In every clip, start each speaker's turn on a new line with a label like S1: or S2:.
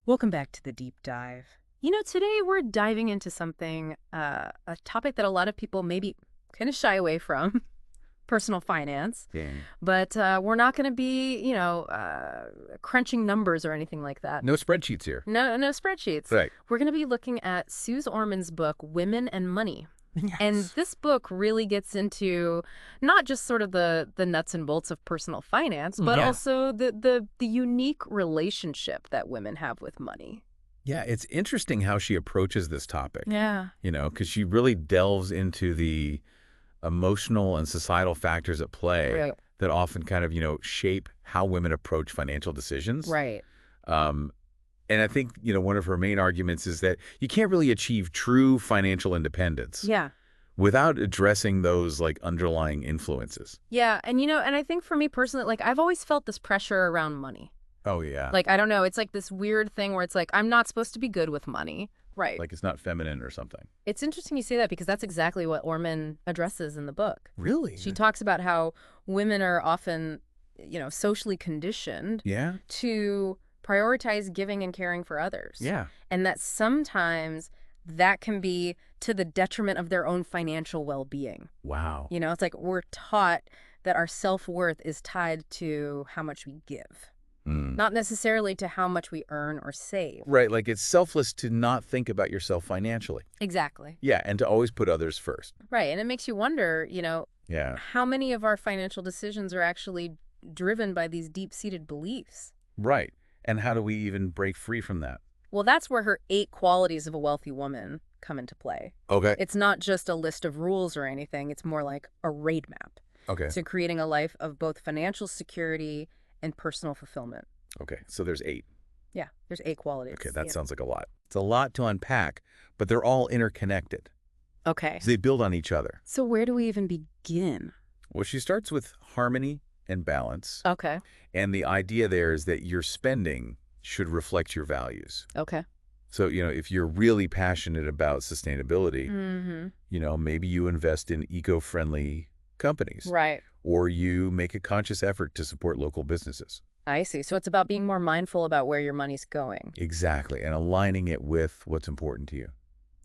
S1: Welcome back to the deep dive. You know, today we're diving into something, a topic that a lot of people maybe kind of shy away from, personal finance.
S2: Yeah.
S1: But we're not going to be, crunching numbers or anything like that.
S2: No spreadsheets here.
S1: No spreadsheets.
S2: Right.
S1: We're going to be looking at Suze Orman's book, Women and Money. And
S2: Yes.
S1: this book really gets into not just sort of the nuts and bolts of personal finance, but
S2: Yeah.
S1: also the unique relationship that women have with money.
S2: Yeah, it's interesting how she approaches this topic,
S1: Yeah.
S2: because she really delves into the emotional and societal factors at play
S1: Right.
S2: that often kind of, shape how women approach financial decisions.
S1: Right.
S2: Um, and I think, one of her main arguments is that you can't really achieve true financial independence
S1: Yeah.
S2: without addressing those like underlying influences.
S1: Yeah. And, and I think for me personally, like, I've always felt this pressure around money.
S2: Oh, yeah.
S1: Like, I don't know. It's like this weird thing where it's like, I'm not supposed to be good with money. Right.
S2: Like it's not feminine or something.
S1: It's interesting you say that because that's exactly what Orman addresses in the book.
S2: Really?
S1: She talks about how women are often, socially conditioned
S2: Yeah.
S1: to prioritize giving and caring for others.
S2: Yeah.
S1: And that sometimes that can be to the detriment of their own financial well-being.
S2: Wow.
S1: It's like we're taught that our self-worth is tied to how much we give, not necessarily to how much we earn or save.
S2: Right, like it's selfless to not think about yourself financially.
S1: Exactly.
S2: Yeah, and to always put others first.
S1: Right. And it makes you wonder,
S2: Yeah.
S1: how many of our financial decisions are actually driven by these deep-seated beliefs?
S2: Right. And how do we even break free from that?
S1: Well, that's where her 8 qualities of a wealthy woman come into play.
S2: Okay.
S1: It's not just a list of rules or anything. It's more like a roadmap
S2: Okay.
S1: to creating a life of both financial security and personal fulfillment.
S2: Okay. So there's 8.
S1: Yeah, there's 8 qualities.
S2: Okay, that
S1: Yeah.
S2: sounds like a lot. It's a lot to unpack, but they're all interconnected.
S1: Okay.
S2: So they build on each other.
S1: So where do we even begin?
S2: Well, she starts with harmony and balance.
S1: Okay.
S2: And the idea there is that your spending should reflect your values.
S1: Okay.
S2: So, if you're really passionate about sustainability,
S1: Mm-hmm.
S2: maybe you invest in eco-friendly companies.
S1: Right.
S2: Or you make a conscious effort to support local businesses.
S1: I see. So it's about being more mindful about where your money's going.
S2: Exactly. And aligning it with what's important to you,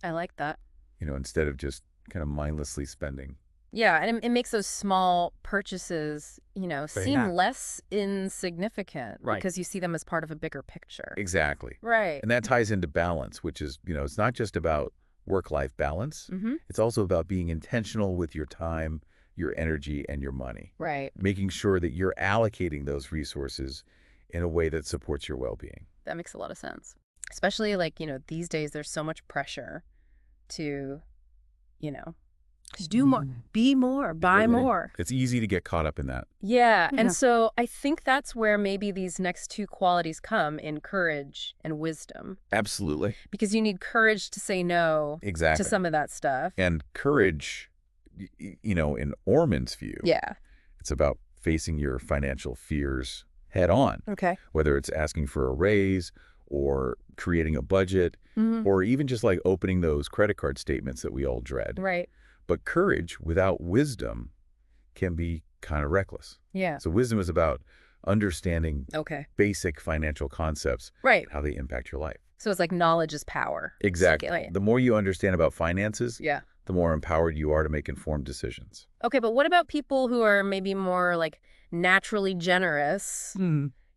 S1: I like that.
S2: instead of just kind of mindlessly spending.
S1: Yeah, and it makes those small purchases, seem
S2: Yeah.
S1: less insignificant
S2: Right.
S1: because you see them as part of a bigger picture.
S2: Exactly.
S1: Right.
S2: And that ties into balance, which is, it's not just about work-life balance.
S1: Mm-hmm.
S2: It's also about being intentional with your time, your energy, and your money.
S1: Right.
S2: Making sure that you're allocating those resources in a way that supports your well-being.
S1: That makes a lot of sense. Especially like, these days there's so much pressure to, just do more, be more, buy
S2: Really?
S1: more.
S2: It's easy to get caught up in that.
S1: Yeah.
S2: Yeah.
S1: And so I think that's where maybe these next 2 qualities come in courage and wisdom.
S2: Absolutely.
S1: Because you need courage to say no
S2: Exactly.
S1: to some of that stuff.
S2: And courage, in Orman's view,
S1: Yeah.
S2: it's about facing your financial fears head on,
S1: Okay.
S2: whether it's asking for a raise or creating a budget
S1: Mm-hmm.
S2: or even just like opening those credit card statements that we all dread.
S1: Right.
S2: But courage without wisdom can be kind of reckless.
S1: Yeah.
S2: So wisdom is about understanding
S1: Okay.
S2: basic financial concepts,
S1: Right.
S2: how they impact your life.
S1: So it's like knowledge is power.
S2: Exactly.
S1: Right.
S2: The more you understand about finances,
S1: Yeah.
S2: the more empowered you are to make informed decisions.
S1: Okay, but what about people who are maybe more like naturally generous,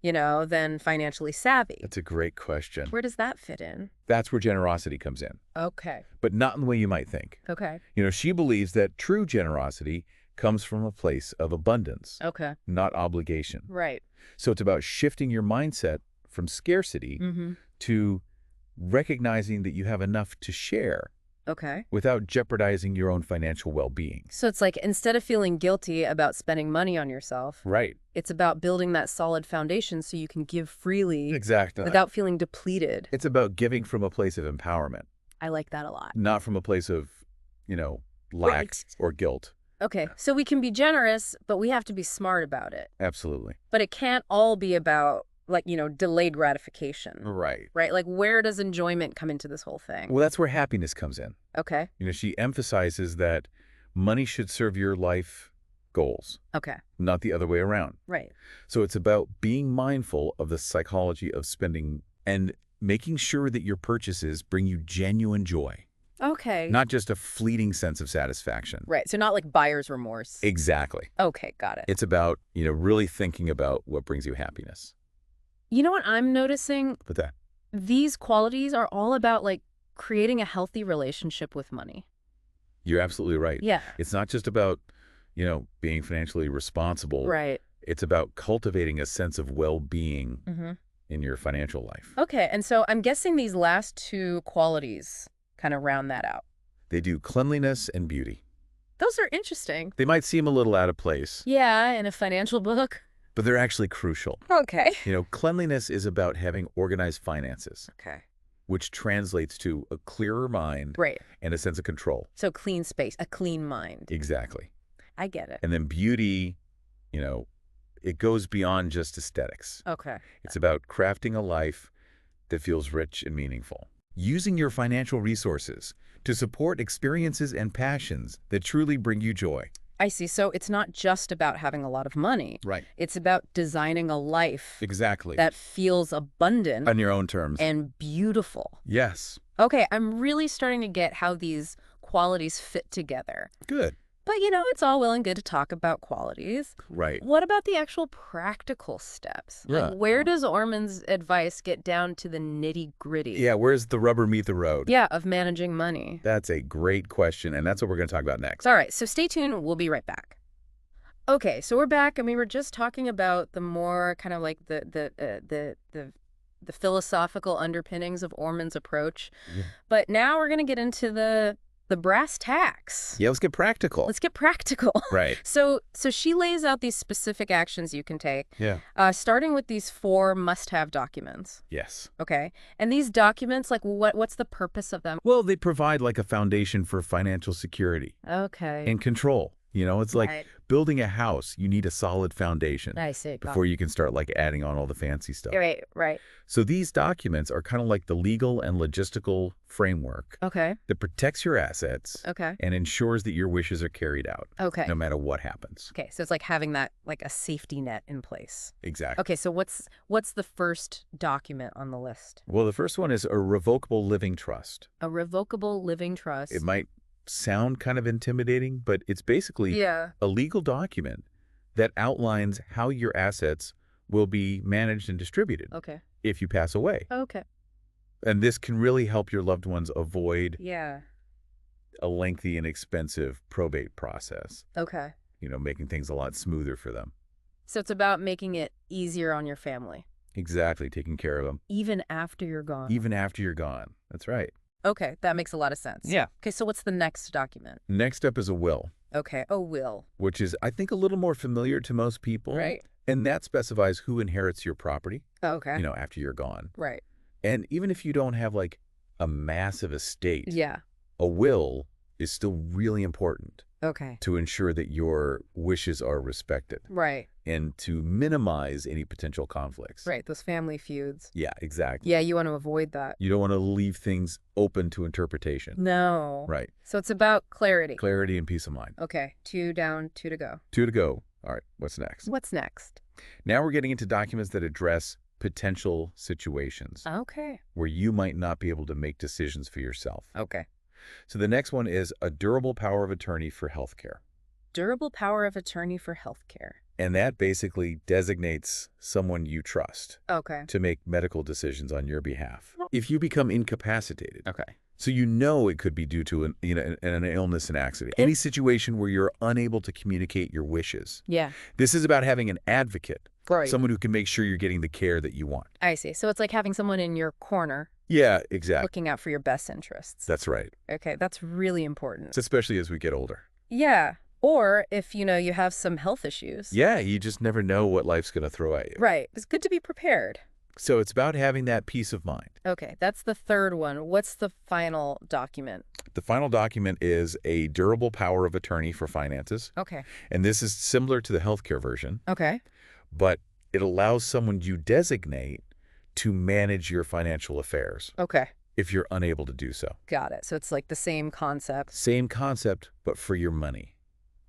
S1: than financially savvy?
S2: That's a great question.
S1: Where does that fit in?
S2: That's where generosity comes in,
S1: Okay.
S2: but not in the way you might think.
S1: Okay.
S2: She believes that true generosity comes from a place of abundance,
S1: Okay.
S2: not obligation.
S1: Right.
S2: So it's about shifting your mindset from scarcity
S1: Mm-hmm.
S2: to recognizing that you have enough to share
S1: Okay.
S2: without jeopardizing your own financial well-being.
S1: So it's like instead of feeling guilty about spending money on yourself,
S2: Right.
S1: it's about building that solid foundation so you can give freely
S2: Exactly.
S1: without feeling depleted.
S2: It's about giving from a place of empowerment,
S1: I like that a lot.
S2: not from a place of, lack
S1: Right.
S2: or guilt.
S1: Okay. So we can be generous, but we have to be smart about it.
S2: Absolutely.
S1: But it can't all be about like, delayed gratification,
S2: Right.
S1: right? Like where does enjoyment come into this whole thing?
S2: Well, that's where happiness comes in.
S1: Okay.
S2: She emphasizes that money should serve your life goals,
S1: Okay.
S2: not the other way around.
S1: Right.
S2: So it's about being mindful of the psychology of spending and making sure that your purchases bring you genuine joy,
S1: Okay.
S2: not just a fleeting sense of satisfaction.
S1: Right. So not like buyer's remorse.
S2: Exactly.
S1: Okay, got it.
S2: It's about, really thinking about what brings you happiness.
S1: You know what I'm noticing?
S2: But that,
S1: These qualities are all about like creating a healthy relationship with money.
S2: you're absolutely right.
S1: Yeah.
S2: It's not just about, being financially responsible.
S1: Right.
S2: It's about cultivating a sense of well-being
S1: Mm-hmm.
S2: in your financial life.
S1: Okay, and so I'm guessing these last two qualities kind of round that out.
S2: They do cleanliness and beauty.
S1: Those are interesting.
S2: They might seem a little out of place,
S1: Yeah, in a financial book.
S2: but they're actually crucial.
S1: Okay.
S2: Cleanliness is about having organized finances,
S1: Okay.
S2: which translates to a clearer mind
S1: Right.
S2: and a sense of control.
S1: So clean space, a clean mind.
S2: Exactly.
S1: I get it.
S2: And then beauty, it goes beyond just aesthetics.
S1: Okay.
S2: It's about crafting a life that feels rich and meaningful. Using your financial resources to support experiences and passions that truly bring you joy.
S1: I see. So it's not just about having a lot of money.
S2: Right.
S1: It's about designing a life
S2: Exactly.
S1: that feels abundant
S2: On your own terms.
S1: and beautiful.
S2: Yes.
S1: Okay, I'm really starting to get how these qualities fit together.
S2: Good.
S1: But, it's all well and good to talk about qualities.
S2: Right.
S1: What about the actual practical steps?
S2: Yeah.
S1: Like, where does Orman's advice get down to the nitty-gritty?
S2: Yeah, where's the rubber meet the road?
S1: Yeah, of managing money.
S2: That's a great question, and that's what we're going to talk about next.
S1: All right, so stay tuned. We'll be right back. Okay, so we're back, and we were just talking about the more kind of like the philosophical underpinnings of Orman's approach.
S2: Yeah.
S1: But now we're going to get into the brass tacks.
S2: Yeah, let's get practical.
S1: Let's get practical.
S2: Right.
S1: So she lays out these specific actions you can take,
S2: Yeah.
S1: starting with these 4 must-have documents.
S2: Yes.
S1: Okay, and these documents, like, what's the purpose of them?
S2: Well, they provide like a foundation for financial security
S1: Okay.
S2: and control. It's like
S1: Right.
S2: building a house. You need a solid foundation
S1: I see.
S2: before you can start like adding on all the fancy stuff.
S1: Right.
S2: So these documents are kind of like the legal and logistical framework
S1: Okay.
S2: that protects your assets
S1: Okay.
S2: and ensures that your wishes are carried out
S1: Okay.
S2: no matter what happens.
S1: Okay, so it's like having that, like, a safety net in place.
S2: Exactly.
S1: Okay, so what's the first document on the list?
S2: Well, the first one is a revocable living trust.
S1: A revocable living trust.
S2: It might sound kind of intimidating, but it's basically
S1: Yeah.
S2: a legal document that outlines how your assets will be managed and distributed
S1: Okay.
S2: if you pass away.
S1: Okay.
S2: And this can really help your loved ones avoid
S1: Yeah.
S2: a lengthy and expensive probate process,
S1: Okay.
S2: making things a lot smoother for them.
S1: So it's about making it easier on your family,
S2: Exactly, taking care of them,
S1: even after you're gone.
S2: even after you're gone. That's right.
S1: Okay, that makes a lot of sense.
S2: Yeah.
S1: Okay, so what's the next document?
S2: Next up is a will,
S1: Okay. Oh, will.
S2: which is, I think, a little more familiar to most people.
S1: Right.
S2: And that specifies who inherits your property,
S1: Okay.
S2: after you're gone.
S1: Right.
S2: And even if you don't have like a massive estate,
S1: Yeah.
S2: a will is still really important
S1: Okay.
S2: to ensure that your wishes are respected
S1: Right.
S2: and to minimize any potential conflicts.
S1: Right. Those family feuds.
S2: Yeah, exactly.
S1: Yeah, you want to avoid that.
S2: You don't want to leave things open to interpretation.
S1: No.
S2: Right.
S1: So it's about clarity.
S2: Clarity and peace of mind.
S1: Okay. 2 down, 2 to go.
S2: 2 to go. All right, what's next?
S1: What's next?
S2: Now we're getting into documents that address potential situations
S1: Okay.
S2: where you might not be able to make decisions for yourself.
S1: Okay.
S2: So the next one is a durable power of attorney for healthcare.
S1: Durable power of attorney for healthcare.
S2: And that basically designates someone you trust
S1: Okay.
S2: to make medical decisions on your behalf. If you become incapacitated,
S1: Okay.
S2: so it could be due to an illness and accident, any situation where you're unable to communicate your wishes.
S1: Yeah.
S2: This is about having an advocate,
S1: Right.
S2: someone who can make sure you're getting the care that you want.
S1: I see. So it's like having someone in your corner
S2: Yeah, exactly.
S1: looking out for your best interests.
S2: That's right.
S1: Okay, that's really important.
S2: Especially as we get older.
S1: Yeah. Or if, you have some health issues.
S2: Yeah, you just never know what life's going to throw at you.
S1: Right. It's good to be prepared.
S2: So it's about having that peace of mind.
S1: Okay, that's the third one. What's the final document?
S2: The final document is a durable power of attorney for finances.
S1: Okay.
S2: And this is similar to the healthcare version,
S1: Okay.
S2: but it allows someone you designate to manage your financial affairs
S1: Okay.
S2: if you're unable to do so.
S1: Got it. So it's like the same concept.
S2: Same concept, but for your money.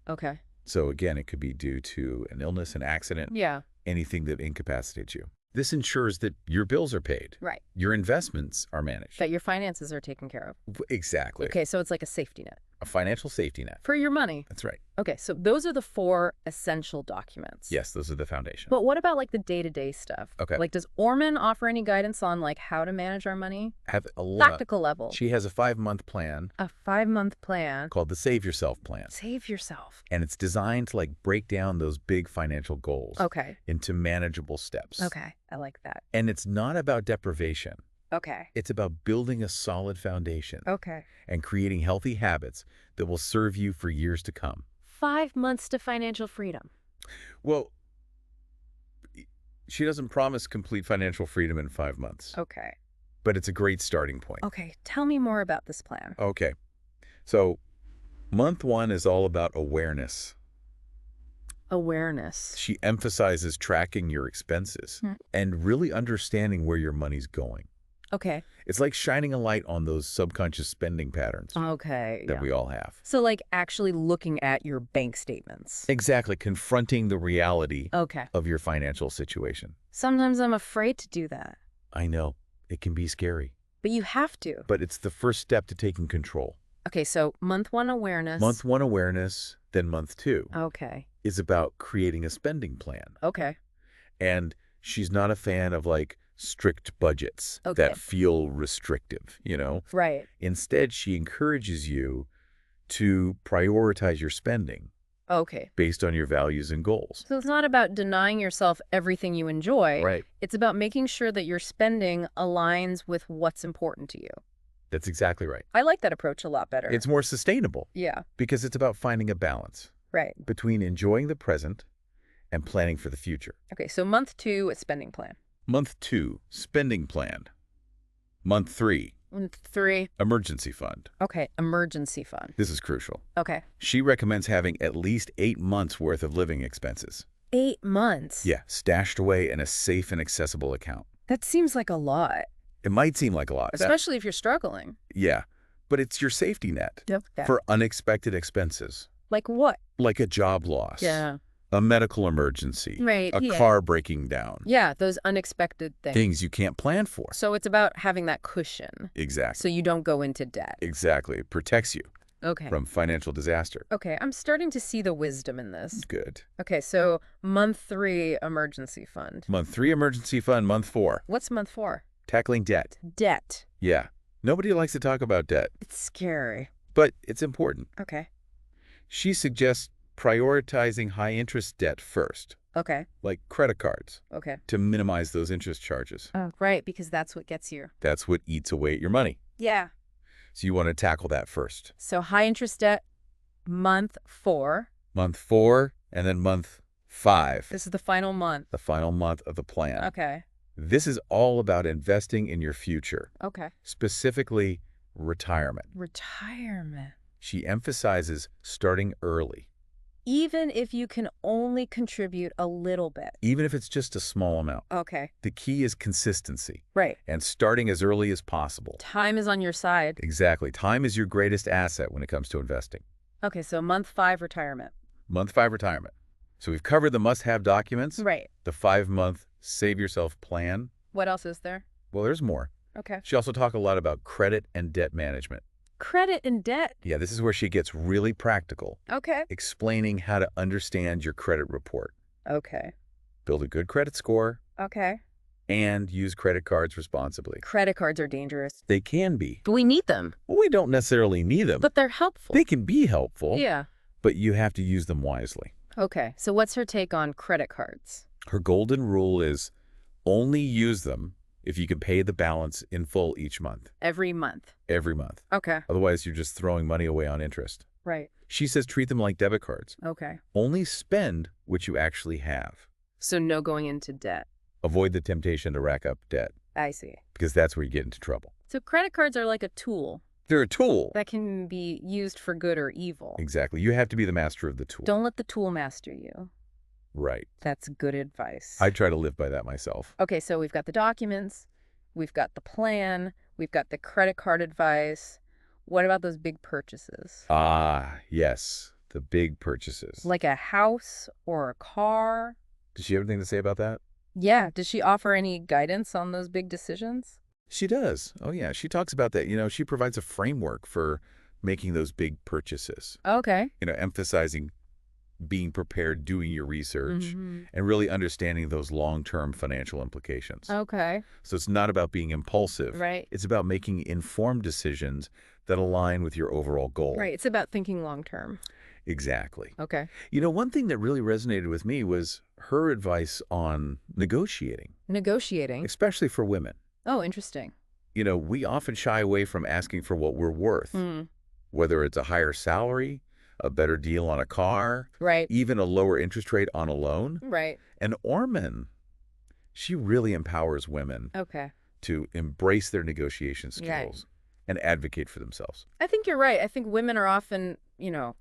S1: Okay.
S2: So again, it could be due to an illness, an accident,
S1: Yeah.
S2: anything that incapacitates you. This ensures that your bills are paid.
S1: Right.
S2: Your investments are managed.
S1: That your finances are taken care of.
S2: Exactly.
S1: Okay, so it's like a safety net.
S2: A financial safety net.
S1: For your money.
S2: That's right.
S1: Okay, so those are the 4 essential documents.
S2: Yes, those are the foundation.
S1: But what about like the day-to-day stuff?
S2: Okay.
S1: Like, does Orman offer any guidance on like how to manage our money?
S2: Have a lot.
S1: Practical level.
S2: She has a 5-month plan
S1: A 5-month plan.
S2: called the Save Yourself Plan.
S1: Save yourself.
S2: And it's designed to like break down those big financial goals
S1: Okay.
S2: into manageable steps.
S1: Okay, I like that.
S2: And it's not about deprivation.
S1: Okay.
S2: It's about building a solid foundation
S1: Okay.
S2: and creating healthy habits that will serve you for years to come.
S1: 5 months to financial freedom.
S2: Well, she doesn't promise complete financial freedom in 5 months,
S1: Okay.
S2: but it's a great starting point.
S1: Okay, tell me more about this plan.
S2: Okay. So month 1 is all about awareness.
S1: Awareness.
S2: She emphasizes tracking your expenses and really understanding where your money's going.
S1: Okay.
S2: It's like shining a light on those subconscious spending patterns
S1: Okay,
S2: that
S1: yeah.
S2: we all have.
S1: So like actually looking at your bank statements.
S2: Exactly. Confronting the reality
S1: Okay.
S2: of your financial situation.
S1: Sometimes I'm afraid to do that,
S2: I know. It can be scary.
S1: but you have to.
S2: But it's the first step to taking control.
S1: Okay, so month 1 awareness.
S2: Month 1 awareness, then month 2
S1: Okay.
S2: is about creating a spending plan.
S1: Okay.
S2: And she's not a fan of like strict budgets
S1: Okay.
S2: that feel restrictive,
S1: Right.
S2: Instead, she encourages you to prioritize your spending
S1: Okay.
S2: based on your values and goals.
S1: So it's not about denying yourself everything you enjoy.
S2: Right.
S1: It's about making sure that your spending aligns with what's important to you.
S2: That's exactly right.
S1: I like that approach a lot better.
S2: It's more sustainable
S1: Yeah.
S2: because it's about finding a balance
S1: Right.
S2: between enjoying the present and planning for the future.
S1: Okay, so month 2, it's spending plan.
S2: Month 2, spending plan. Month 3,
S1: Month 3,
S2: emergency fund.
S1: okay, emergency fund.
S2: This is crucial.
S1: Okay.
S2: She recommends having at least 8 months worth of living expenses.
S1: 8 months?
S2: Yeah, stashed away in a safe and accessible account.
S1: That seems like a lot,
S2: It might seem like a lot.
S1: especially if you're struggling.
S2: Yeah, but it's your safety net
S1: Okay.
S2: for unexpected expenses,
S1: Like what?
S2: like a job loss,
S1: Yeah.
S2: a medical emergency,
S1: Right,
S2: a
S1: yeah.
S2: car breaking down,
S1: Yeah, those unexpected things.
S2: things you can't plan for.
S1: So it's about having that cushion
S2: Exactly.
S1: so you don't go into debt.
S2: Exactly. It protects you
S1: Okay.
S2: from financial disaster.
S1: Okay, I'm starting to see the wisdom in this.
S2: Good.
S1: Okay, so month 3, emergency fund.
S2: Month 3, emergency fund. Month 4,
S1: What's month 4?
S2: tackling debt.
S1: Debt.
S2: Yeah. Nobody likes to talk about debt,
S1: It's scary.
S2: but it's important.
S1: Okay.
S2: She suggests prioritizing high-interest debt first,
S1: Okay.
S2: like credit cards,
S1: Okay.
S2: to minimize those interest charges.
S1: Oh, right, because that's what gets you.
S2: That's what eats away at your money.
S1: Yeah.
S2: So you want to tackle that first.
S1: So high interest debt, month 4.
S2: Month 4, and then month 5,
S1: This is the final month.
S2: the final month of the plan.
S1: Okay.
S2: This is all about investing in your future,
S1: Okay.
S2: specifically retirement.
S1: Retirement.
S2: She emphasizes starting early,
S1: Even if you can only contribute a little bit.
S2: even if it's just a small amount.
S1: Okay.
S2: The key is consistency
S1: Right.
S2: and starting as early as possible.
S1: Time is on your side.
S2: Exactly. Time is your greatest asset when it comes to investing.
S1: Okay, so month 5, retirement.
S2: Month 5, retirement. So we've covered the must-have documents,
S1: Right.
S2: the 5-month Save Yourself plan.
S1: What else is there?
S2: Well, there's more.
S1: Okay.
S2: She also talked a lot about credit and debt management.
S1: Credit and debt.
S2: Yeah, this is where she gets really practical,
S1: Okay.
S2: explaining how to understand your credit report,
S1: Okay.
S2: build a good credit score,
S1: Okay.
S2: and use credit cards responsibly.
S1: Credit cards are dangerous.
S2: They can be.
S1: But we need them.
S2: Well, we don't necessarily need them.
S1: But they're helpful.
S2: They can be helpful,
S1: Yeah.
S2: but you have to use them wisely.
S1: Okay, so what's her take on credit cards?
S2: Her golden rule is only use them if you can pay the balance in full each month,
S1: Every month.
S2: every month.
S1: Okay.
S2: Otherwise, you're just throwing money away on interest.
S1: Right.
S2: She says treat them like debit cards.
S1: Okay.
S2: Only spend what you actually have.
S1: So no going into debt.
S2: Avoid the temptation to rack up debt,
S1: I see.
S2: because that's where you get into trouble.
S1: So credit cards are like a tool
S2: They're a tool.
S1: that can be used for good or evil.
S2: Exactly. You have to be the master of the tool.
S1: Don't let the tool master you.
S2: Right.
S1: That's good advice.
S2: I try to live by that myself.
S1: Okay, so we've got the documents, we've got the plan, we've got the credit card advice. What about those big purchases?
S2: Ah, yes. The big purchases.
S1: Like a house or a car?
S2: Does she have anything to say about that?
S1: Yeah. Does she offer any guidance on those big decisions?
S2: She does. Oh, yeah. She talks about that. She provides a framework for making those big purchases,
S1: Okay.
S2: emphasizing being prepared, doing your research,
S1: Mm-hmm.
S2: and really understanding those long-term financial implications.
S1: Okay.
S2: So it's not about being impulsive.
S1: Right.
S2: It's about making informed decisions that align with your overall goal.
S1: Right. It's about thinking long term.
S2: Exactly.
S1: Okay.
S2: One thing that really resonated with me was her advice on negotiating,
S1: Negotiating.
S2: especially for women.
S1: Oh, interesting.
S2: We often shy away from asking for what we're worth,
S1: Mm.
S2: whether it's a higher salary, a better deal on a car,
S1: Right.
S2: even a lower interest rate on a loan.
S1: Right.
S2: And Orman, she really empowers women
S1: Okay.
S2: to embrace their negotiation
S1: Right.
S2: skills and advocate for themselves.
S1: I think you're right. I think women are often,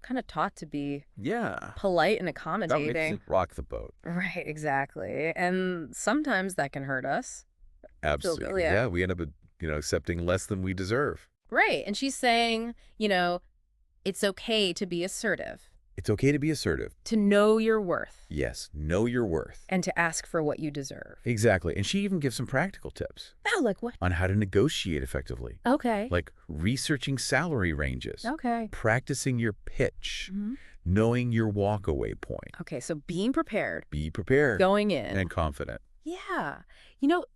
S1: kind of taught to be
S2: Yeah.
S1: polite and
S2: That makes
S1: accommodating.
S2: it rock the boat.
S1: Right, exactly. And sometimes that can hurt us.
S2: Absolutely.
S1: Yeah.
S2: Yeah, we end up, accepting less than we deserve.
S1: Right. And she's saying, it's okay to be assertive,
S2: It's okay to be assertive.
S1: to know your worth,
S2: Yes, know your worth.
S1: and to ask for what you deserve.
S2: Exactly. And she even gives some practical tips
S1: Oh, like what?
S2: on how to negotiate effectively,
S1: Okay.
S2: like researching salary ranges,
S1: Okay.
S2: practicing your pitch,
S1: Hmm.
S2: knowing your walkaway point.
S1: Okay, so being prepared,
S2: Be prepared
S1: going in.
S2: and confident.
S1: Yeah.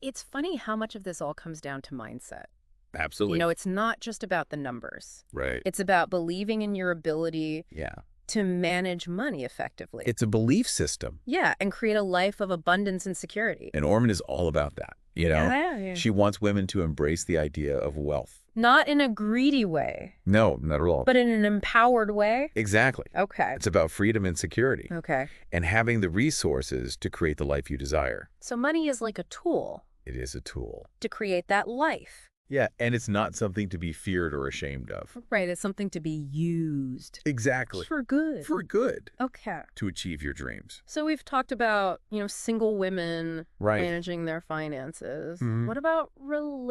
S1: It's funny how much of this all comes down to mindset.
S2: Absolutely.
S1: It's not just about the numbers.
S2: Right.
S1: It's about believing in your ability
S2: Yeah.
S1: to manage money effectively.
S2: It's a belief system.
S1: Yeah, and create a life of abundance and security.
S2: And Orman is all about that.
S1: Yeah.
S2: She wants women to embrace the idea of wealth.
S1: Not in a greedy way,
S2: No, not at all.
S1: but in an empowered way.
S2: Exactly.
S1: Okay.
S2: It's about freedom and security
S1: Okay.
S2: and having the resources to create the life you desire.
S1: So money is like a tool
S2: It is a tool.
S1: to create that life.
S2: Yeah, and it's not something to be feared or ashamed of.
S1: Right, it's something to be used.
S2: Exactly.
S1: For good.
S2: For good.
S1: Okay.
S2: To achieve your dreams.
S1: So we've talked about, single women
S2: Right.
S1: managing their finances.
S2: Mhm.
S1: What about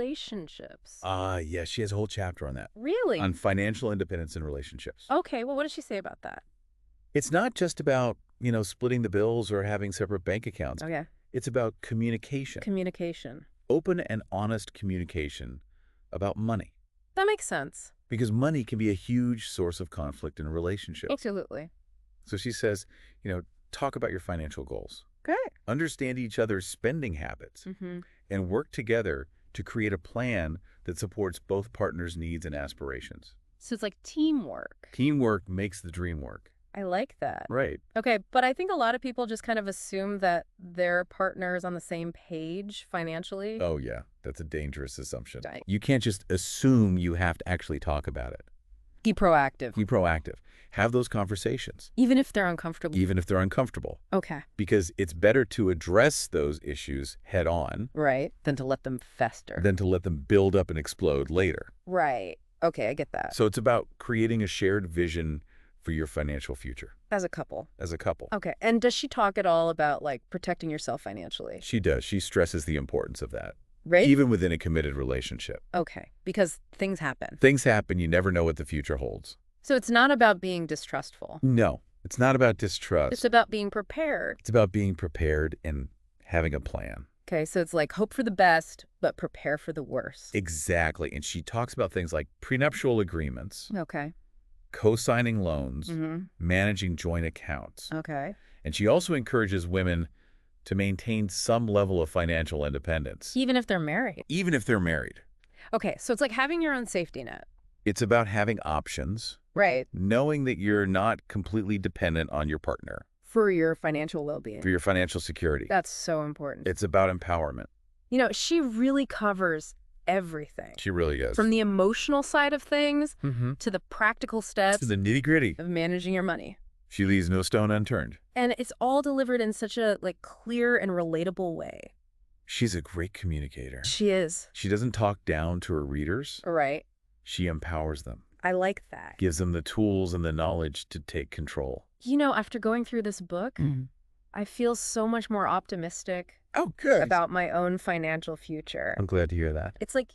S1: relationships?
S2: Yeah, she has a whole chapter on that.
S1: Really?
S2: On financial independence in relationships.
S1: Okay, well, what does she say about that?
S2: It's not just about, splitting the bills or having separate bank accounts.
S1: Okay.
S2: It's about communication.
S1: Communication.
S2: Open and honest communication about money.
S1: That makes sense.
S2: Because money can be a huge source of conflict in a relationship.
S1: Absolutely.
S2: So she says, talk about your financial goals.
S1: Okay.
S2: Understand each other's spending habits
S1: Mm-hmm.
S2: and work together to create a plan that supports both partners' needs and aspirations.
S1: So it's like teamwork.
S2: Teamwork makes the dream work.
S1: I like that.
S2: Right.
S1: Okay, but I think a lot of people just kind of assume that their partner is on the same page financially.
S2: Oh, yeah. That's a dangerous assumption.
S1: Right.
S2: You can't just assume you have to actually talk about it.
S1: Be proactive.
S2: Be proactive. Have those conversations.
S1: Even if they're uncomfortable.
S2: Even if they're uncomfortable.
S1: Okay.
S2: Because it's better to address those issues head on
S1: Right. Than to let them fester.
S2: than to let them build up and explode later.
S1: Right. Okay, I get that.
S2: So it's about creating a shared vision for your financial future
S1: As a couple.
S2: as a couple.
S1: Okay. And does she talk at all about protecting yourself financially?
S2: She does. She stresses the importance of that,
S1: Right?
S2: even within a committed relationship.
S1: Okay. Because things happen.
S2: Things happen. You never know what the future holds.
S1: So it's not about being distrustful.
S2: No, it's not about distrust.
S1: It's about being prepared.
S2: It's about being prepared and having a plan.
S1: Okay, so it's like hope for the best, but prepare for the worst.
S2: Exactly. And she talks about things like prenuptial agreements,
S1: Okay.
S2: co-signing loans,
S1: Mm-hmm.
S2: managing joint accounts.
S1: Okay.
S2: And she also encourages women to maintain some level of financial independence,
S1: Even if they're married.
S2: even if they're married.
S1: Okay, so it's like having your own safety net.
S2: It's about having options,
S1: Right.
S2: knowing that you're not completely dependent on your partner
S1: For your financial well-being.
S2: for your financial security.
S1: That's so important.
S2: It's about empowerment.
S1: She really covers everything.
S2: She really is.
S1: From the emotional side of things
S2: Mm-hmm.
S1: to the practical steps
S2: To the nitty-gritty.
S1: of managing your money.
S2: She leaves no stone unturned.
S1: And it's all delivered in such a clear and relatable way.
S2: She's a great communicator.
S1: She is.
S2: She doesn't talk down to her readers.
S1: Right.
S2: She empowers them,
S1: I like that.
S2: gives them the tools and the knowledge to take control.
S1: After going through this book, I feel so much more optimistic
S2: Oh, good.
S1: about my own financial future.
S2: I'm glad to hear that.
S1: It's like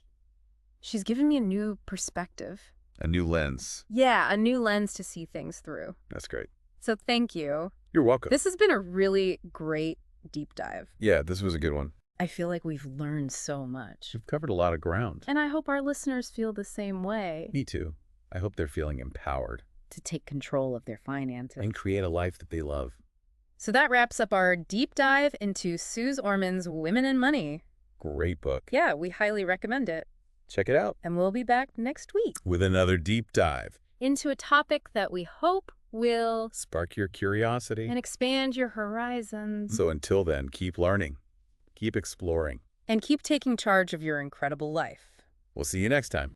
S1: she's given me a new perspective.
S2: A new lens.
S1: Yeah, a new lens to see things through.
S2: That's great.
S1: So thank you.
S2: You're welcome.
S1: This has been a really great deep dive.
S2: Yeah, this was a good one.
S1: I feel like we've learned so much.
S2: We've covered a lot of ground.
S1: And I hope our listeners feel the same way.
S2: Me too. I hope they're feeling empowered
S1: To take control of their finances.
S2: and create a life that they love.
S1: So that wraps up our deep dive into Suze Orman's Women and Money.
S2: Great book.
S1: Yeah, we highly recommend it.
S2: Check it out.
S1: And we'll be back next week
S2: With another deep dive.
S1: into a topic that we hope will
S2: Spark your curiosity.
S1: and expand your horizons.
S2: So until then, keep learning. Keep exploring.
S1: And keep taking charge of your incredible life.
S2: We'll see you next time.